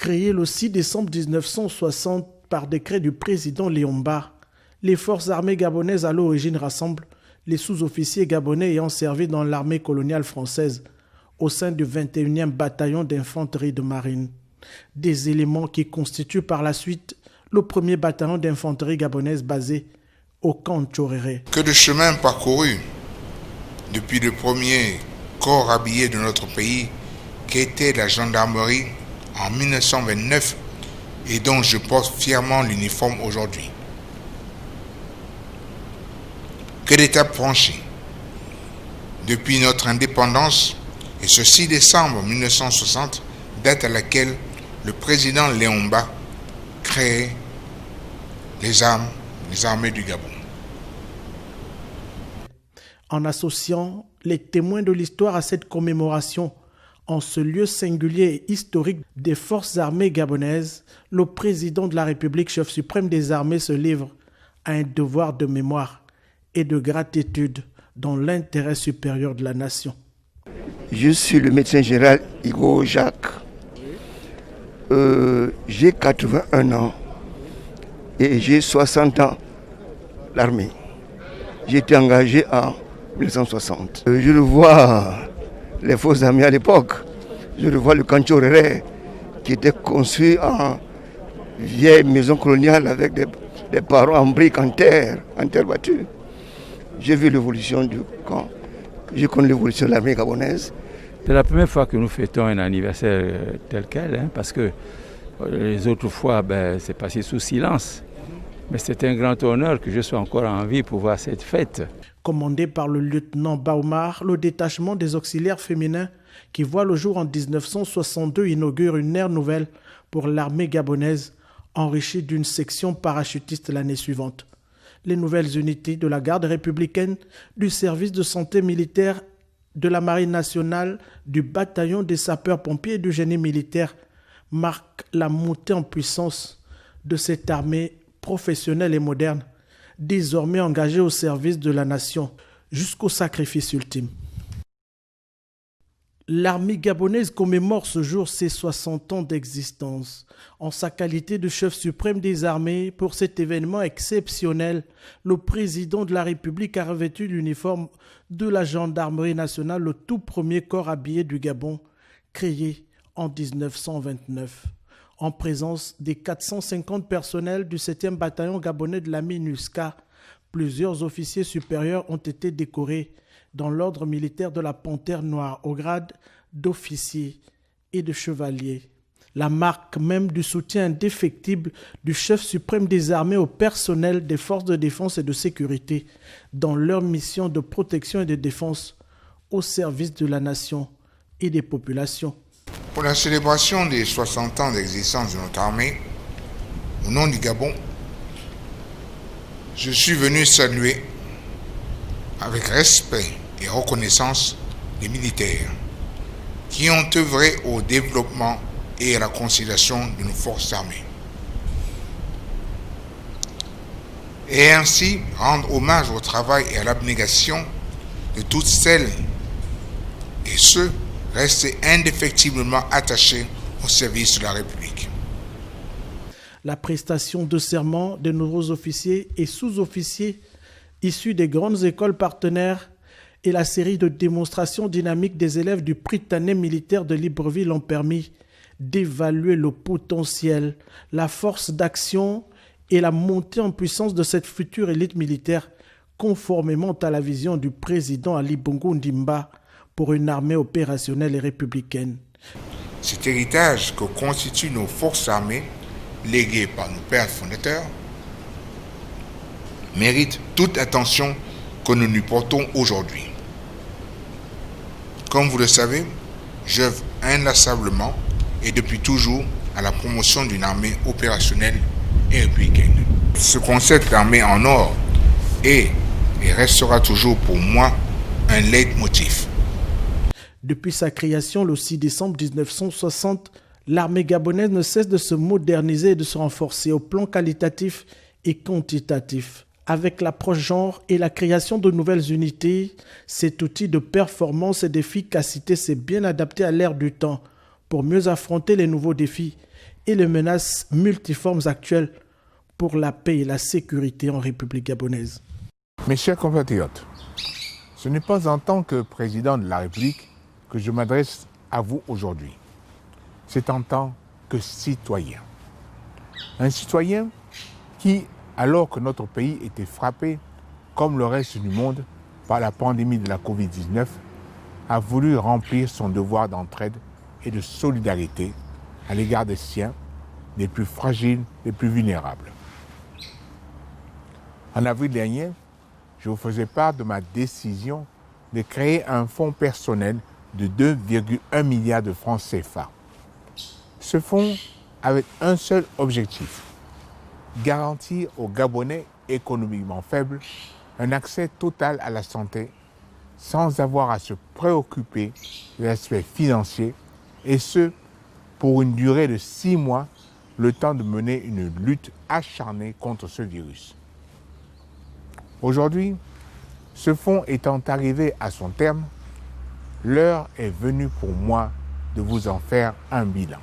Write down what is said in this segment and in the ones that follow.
Créé le 6 décembre 1960 par décret du président Léomba, les forces armées gabonaises à l'origine rassemblent les sous-officiers gabonais ayant servi dans l'armée coloniale française au sein du 21e bataillon d'infanterie de marine. Des éléments qui constituent par la suite le premier bataillon d'infanterie gabonaise basé au camp Tchoréré. Que de chemin parcouru depuis le premier corps habillé de notre pays qu'était la gendarmerie en 1929 et dont je porte fièrement l'uniforme aujourd'hui. Que d'étapes franchies depuis notre indépendance et ce 6 décembre 1960, date à laquelle le président Léomba crée les armées du Gabon. En associant les témoins de l'histoire à cette commémoration, en ce lieu singulier et historique des forces armées gabonaises, le président de la République, chef suprême des armées, se livre à un devoir de mémoire et de gratitude dans l'intérêt supérieur de la nation. Je suis le médecin général Igo Jacques. J'ai 81 ans et j'ai 60 ans l'armée. J'ai été engagé en 1960. Je le vois, les forces armées à l'époque. Je le vois le camp Tchoréré qui était construit en vieille maison coloniale avec des parents en briques, en terre battue. J'ai vu l'évolution du camp. Je connais l'évolution de l'armée gabonaise. C'est la première fois que nous fêtons un anniversaire tel quel, parce que les autres fois, c'est passé sous silence. Mais c'est un grand honneur que je sois encore en vie pour voir cette fête. Commandé par le lieutenant Baoumar, le détachement des auxiliaires féminins qui voit le jour en 1962 inaugure une ère nouvelle pour l'armée gabonaise, enrichie d'une section parachutiste l'année suivante. Les nouvelles unités de la garde républicaine, du service de santé militaire, de la marine nationale, du bataillon des sapeurs-pompiers et du génie militaire marquent la montée en puissance de cette armée professionnelle et moderne, désormais engagée au service de la nation jusqu'au sacrifice ultime. L'armée gabonaise commémore ce jour ses 60 ans d'existence. En sa qualité de chef suprême des armées, pour cet événement exceptionnel, le président de la République a revêtu l'uniforme de la gendarmerie nationale, le tout premier corps habillé du Gabon, créé en 1929. En présence des 450 personnels du 7e bataillon gabonais de la MINUSCA, plusieurs officiers supérieurs ont été décorés dans l'ordre militaire de la Panthère Noire au grade d'officier et de chevalier. La marque même du soutien indéfectible du chef suprême des armées au personnel des forces de défense et de sécurité dans leur mission de protection et de défense au service de la nation et des populations. Pour la célébration des 60 ans d'existence de notre armée, au nom du Gabon, je suis venu saluer avec respect et reconnaissance les militaires qui ont œuvré au développement et à la consolidation de nos forces armées. Et ainsi rendre hommage au travail et à l'abnégation de toutes celles et ceux restés indéfectiblement attachés au service de la République. La prestation de serment de nombreux officiers et sous-officiers issus des grandes écoles partenaires et la série de démonstrations dynamiques des élèves du Prytanée militaire de Libreville ont permis d'évaluer le potentiel, la force d'action et la montée en puissance de cette future élite militaire, conformément à la vision du président Ali Bongo Ndimba pour une armée opérationnelle et républicaine. Cet héritage que constituent nos forces armées, légué par nos pères fondateurs, mérite toute attention que nous lui portons aujourd'hui. Comme vous le savez, j'œuvre inlassablement et depuis toujours à la promotion d'une armée opérationnelle et républicaine. Ce concept d'armée en or est et restera toujours pour moi un leitmotiv. Depuis sa création le 6 décembre 1960, l'armée gabonaise ne cesse de se moderniser et de se renforcer au plan qualitatif et quantitatif. Avec l'approche genre et la création de nouvelles unités, cet outil de performance et d'efficacité s'est bien adapté à l'ère du temps pour mieux affronter les nouveaux défis et les menaces multiformes actuelles pour la paix et la sécurité en République gabonaise. Mes chers compatriotes, ce n'est pas en tant que président de la République que je m'adresse à vous aujourd'hui. C'est en tant que citoyen. Un citoyen qui, alors que notre pays était frappé, comme le reste du monde, par la pandémie de la Covid-19, a voulu remplir son devoir d'entraide et de solidarité à l'égard des siens, les plus fragiles, les plus vulnérables. En avril dernier, je vous faisais part de ma décision de créer un fonds personnel de 2,1 milliards de francs CFA. Ce fonds avait un seul objectif, garantir aux Gabonais économiquement faibles un accès total à la santé sans avoir à se préoccuper de l'aspect financier, et ce, pour une durée de 6 mois, le temps de mener une lutte acharnée contre ce virus. Aujourd'hui, ce fonds étant arrivé à son terme, l'heure est venue pour moi de vous en faire un bilan.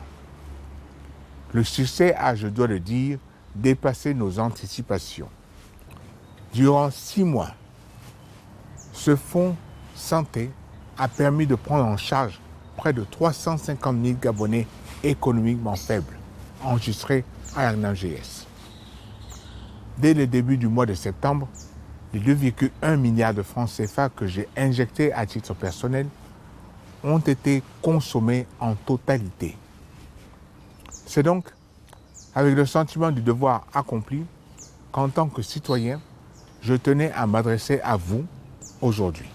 Le succès a, je dois le dire, dépassé nos anticipations. Durant 6 mois, ce fonds santé a permis de prendre en charge près de 350 000 Gabonais économiquement faibles, enregistrés à l'ANAGS. Dès le début du mois de septembre, les 2,1 milliards de francs CFA que j'ai injectés à titre personnel ont été consommés en totalité. C'est donc avec le sentiment du devoir accompli qu'en tant que citoyen, je tenais à m'adresser à vous aujourd'hui.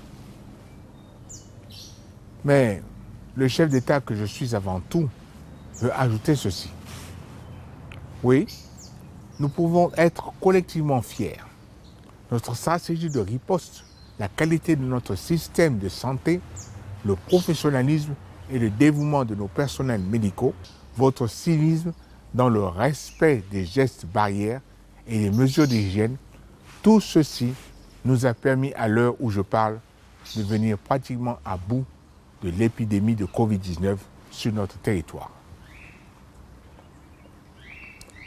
Mais le chef d'État que je suis avant tout veut ajouter ceci. Oui, nous pouvons être collectivement fiers. Notre stratégie de riposte, la qualité de notre système de santé, le professionnalisme et le dévouement de nos personnels médicaux, votre civisme dans le respect des gestes barrières et des mesures d'hygiène, tout ceci nous a permis à l'heure où je parle de venir pratiquement à bout de l'épidémie de Covid-19 sur notre territoire.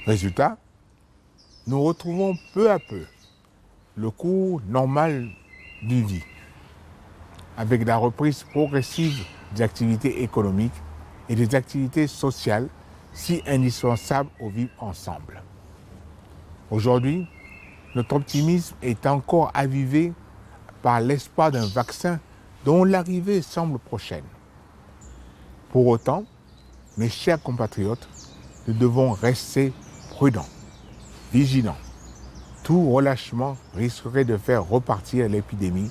Résultat, nous retrouvons peu à peu le cours normal d'une vie, avec la reprise progressive des activités économiques et des activités sociales si indispensables au vivre ensemble. Aujourd'hui, notre optimisme est encore avivé par l'espoir d'un vaccin dont l'arrivée semble prochaine. Pour autant, mes chers compatriotes, nous devons rester prudents, vigilants. Tout relâchement risquerait de faire repartir l'épidémie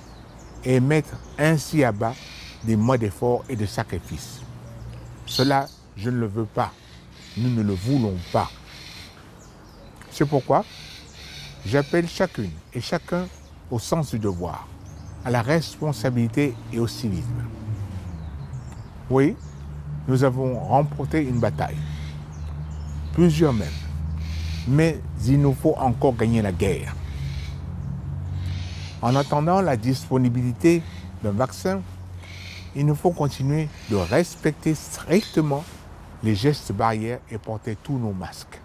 et mettre ainsi à bas des mois d'efforts et de sacrifices. Cela, je ne le veux pas. Nous ne le voulons pas. C'est pourquoi j'appelle chacune et chacun au sens du devoir, à la responsabilité et au civisme. Oui, nous avons remporté une bataille, plusieurs même, mais il nous faut encore gagner la guerre. En attendant la disponibilité d'un vaccin, il nous faut continuer de respecter strictement les gestes barrières et porter tous nos masques.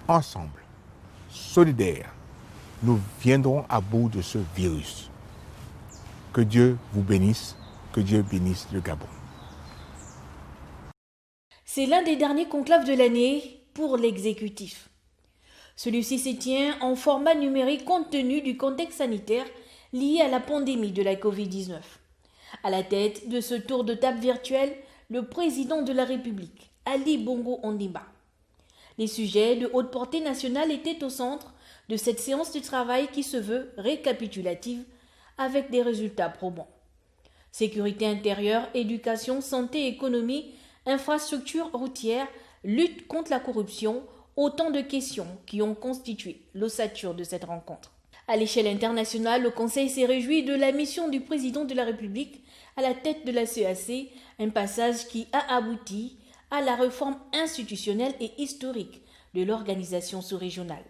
Ensemble, solidaires, nous viendrons à bout de ce virus. Que Dieu vous bénisse, que Dieu bénisse le Gabon. C'est l'un des derniers conclaves de l'année pour l'exécutif. Celui-ci se tient en format numérique compte tenu du contexte sanitaire lié à la pandémie de la Covid-19. À la tête de ce tour de table virtuel, le président de la République, Ali Bongo Ondimba. Les sujets de haute portée nationale étaient au centre de cette séance de travail qui se veut récapitulative avec des résultats probants. Sécurité intérieure, éducation, santé, économie, infrastructures routières, lutte contre la corruption, autant de questions qui ont constitué l'ossature de cette rencontre. À l'échelle internationale, le Conseil s'est réjoui de la mission du président de la République à la tête de la CEAC, un passage qui a abouti à la réforme institutionnelle et historique de l'organisation sous-régionale.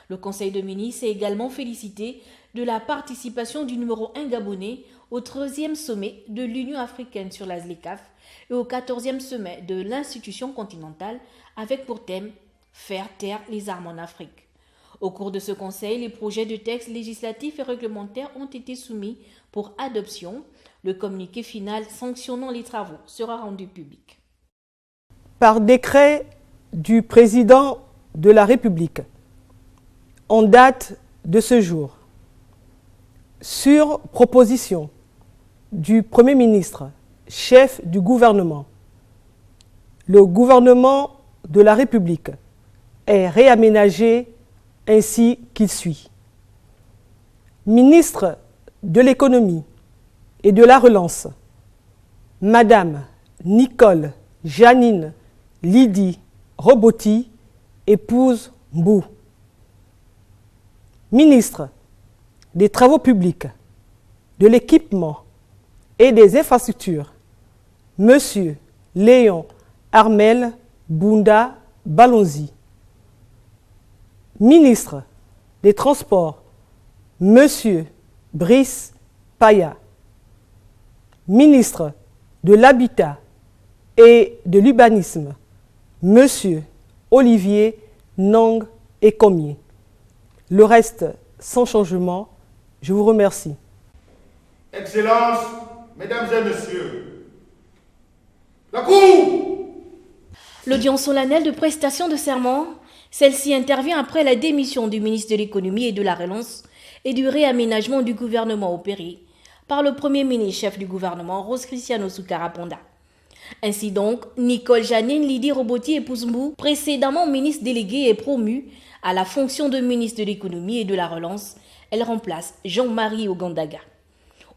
Le Conseil de ministres s'est également félicité de la participation du numéro 1 gabonais au 13e sommet de l'Union africaine sur la ZLECAf et au 14e sommet de l'institution continentale avec pour thème « Faire taire les armes en Afrique ». Au cours de ce conseil, les projets de textes législatifs et réglementaires ont été soumis pour adoption. Le communiqué final sanctionnant les travaux sera rendu public. Par décret du président de la République, en date de ce jour, sur proposition du Premier ministre, chef du gouvernement, le gouvernement de la République est réaménagé ainsi qu'il suit. Ministre de l'économie et de la relance, Madame Nicole Janine Lydie Roboti, épouse Mbou. Ministre des Travaux publics, de l'équipement et des infrastructures, Monsieur Léon Armel Bunda Balonzi. Ministre des Transports, Monsieur Brice Paya. Ministre de l'Habitat et de l'Urbanisme, Monsieur Olivier Nang Ekomier. Le reste sans changement. Je vous remercie. Excellences, Mesdames et Messieurs, la Cour! L'audience solennelle de prestation de serment, celle-ci intervient après la démission du ministre de l'économie et de la relance et du réaménagement du gouvernement opéré par le Premier ministre chef du gouvernement, Rose Cristiano Soukara Ponda. Ainsi donc, Nicole Janine Lydie Roboti, épouse Mbou, précédemment ministre déléguée, est promue à la fonction de ministre de l'économie et de la relance. Elle remplace Jean-Marie Ogandaga.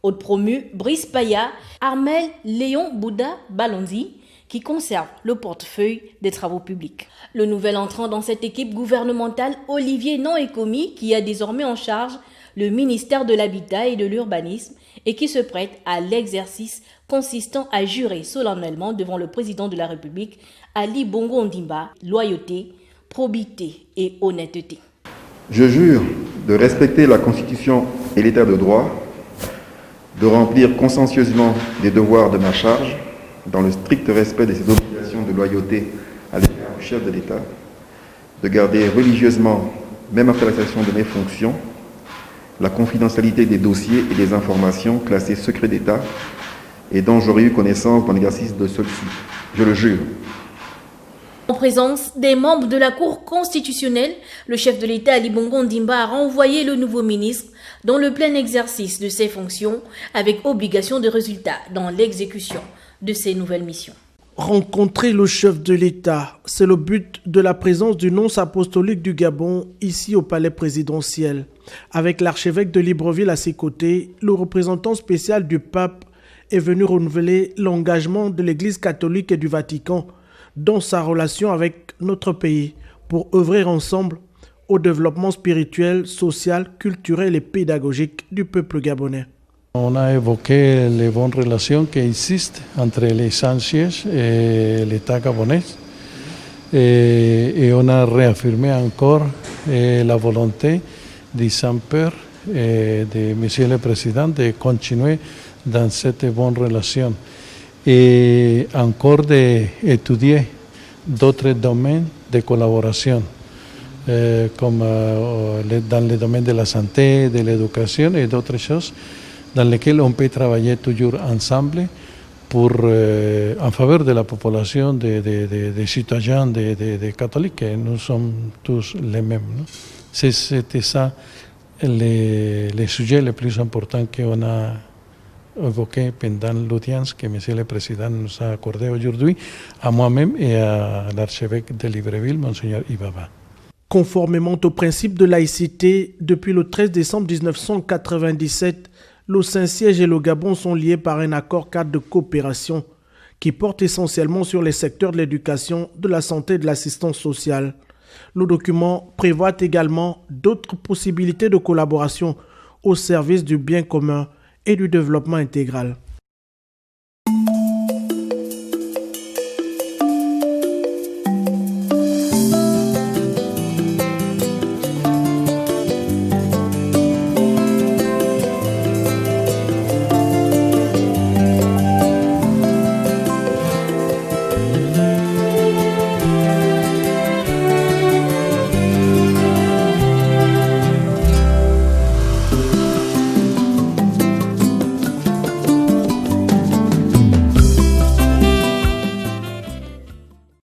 Autre promu, Brice Paya, Armel Léon Bouddha Balonzi, qui conserve le portefeuille des travaux publics. Le nouvel entrant dans cette équipe gouvernementale, Olivier Nang-Ekomi, qui a désormais en charge le ministère de l'Habitat et de l'Urbanisme et qui se prête à l'exercice consistant à jurer solennellement devant le président de la République, Ali Bongo Ondimba, loyauté, probité et honnêteté. Je jure de respecter la Constitution et l'État de droit, de remplir consciencieusement les devoirs de ma charge, dans le strict respect de ses obligations de loyauté à l'égard du chef de l'État, de garder religieusement, même après la cessation de mes fonctions, la confidentialité des dossiers et des informations classées secret d'État et dont j'aurais eu connaissance dans l'exercice de ceux-ci. Je le jure. En présence des membres de la Cour constitutionnelle, le chef de l'État Ali Bongo Ondimba a renvoyé le nouveau ministre dans le plein exercice de ses fonctions avec obligation de résultat dans l'exécution de ses nouvelles missions. Rencontrer le chef de l'État, c'est le but de la présence du nonce apostolique du Gabon ici au palais présidentiel. Avec l'archevêque de Libreville à ses côtés, le représentant spécial du pape est venu renouveler l'engagement de l'Église catholique et du Vatican dans sa relation avec notre pays pour œuvrer ensemble au développement spirituel, social, culturel et pédagogique du peuple gabonais. On a évoqué les bonnes relations qui existent entre les anciens et l'État gabonais et on a réaffirmé encore la volonté du Saint-Père et de Monsieur le Président de continuer dans cette bonne relation et encore d'étudier d'autres domaines de collaboration comme dans le domaine de la santé, de l'éducation et d'autres choses dans lesquels on peut travailler toujours ensemble pour, en faveur de la population des citoyens des catholiques. Et nous sommes tous les mêmes. C'était ça les sujets les plus importants qu'on a évoqués pendant l'audience que M. le Président nous a accordé aujourd'hui, à moi-même et à l'archevêque de Libreville, Monseigneur Ibaba. Conformément au principe de laïcité, depuis le 13 décembre 1997, le Saint-Siège et le Gabon sont liés par un accord cadre de coopération qui porte essentiellement sur les secteurs de l'éducation, de la santé et de l'assistance sociale. Le document prévoit également d'autres possibilités de collaboration au service du bien commun et du développement intégral.